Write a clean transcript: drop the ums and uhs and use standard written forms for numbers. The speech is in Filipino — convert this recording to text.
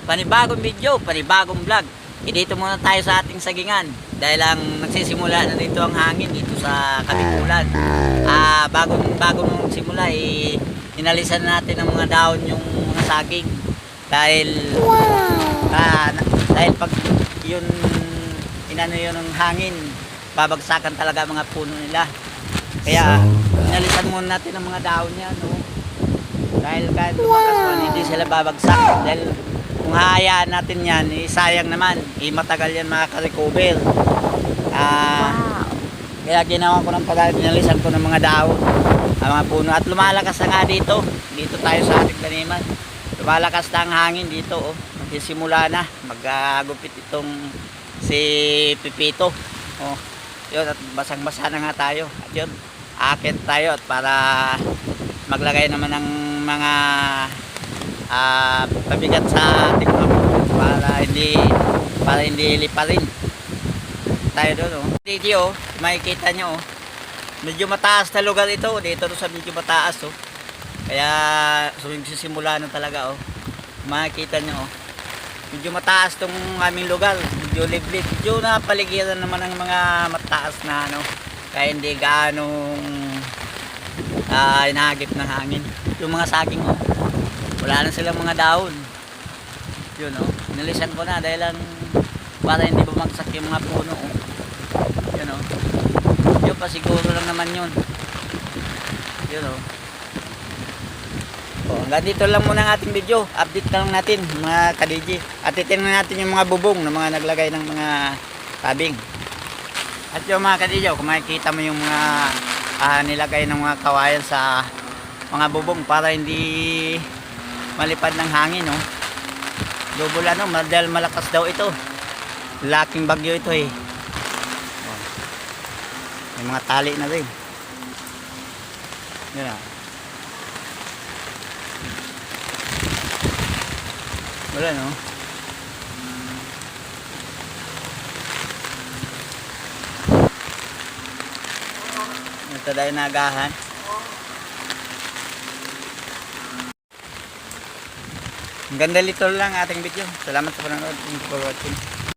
Panibagong video, panibagong vlog. Dito muna tayo sa ating sagingan dahil ang nagsisimula na dito ang hangin dito sa Kabikulan. Bagong simula inalisan natin ng mga dahon yung mga saging dahil dahil pag yun inano yun ng hangin, babagsakan talaga mga puno nila. Kaya inalisan muna natin ang mga dahon niya, no? Dahil kahit tumakas man, hindi sila babagsak. Dahil kung hayaan natin yan, sayang naman. Matagal yan makaka-recover. Kaya ginawa ko ng paraan, inalisan ko ng mga dahon, ang mga puno. At lumalakas na nga dito. Dito tayo sa ating taniman. Lumalakas na ang hangin dito. Oh. Magsisimula na. Magagupit itong si Pipito. Oh. Yun, at basang-basa na nga tayo. At yun, akit tayo at para maglagay naman ng mga pabigat sa ating para hindi liparin tayo doon. Oh. Dito oh, makikita nyo oh, medyo mataas na lugar ito dito sa medyo mataas oh. Kaya simula na talaga oh. Makikita nyo oh, medyo mataas tong aming lugar, medyo liblib, medyo napaligiran naman ng mga mataas na ano, kaya hindi ganong inahagip ng hangin. Yung mga saging oh, wala na silang mga dahon. Yun oh, nilisan ko na dahil lang para hindi bumagsak yung mga puno oh. Yun oh, yun pa siguro lang naman yun. Yun oh. Oh, hanggang dito lang muna ang ating video. Update lang natin mga ka-DJ. At titingnan natin yung mga bubong ng mga naglagay ng mga tabing. At yung mga ka-DJ, kung makikita mo yung mga nilagay ng mga kawayan sa mga bubong para hindi malipad ng hangin no. Double ano, dahil malakas daw ito, laking bagyo ito eh. May mga tali na rin. Yun ah. Wala no. Ito dahil nagahan. Ang ganda litol lang ating video. Salamat sa panonood. Thank you for watching.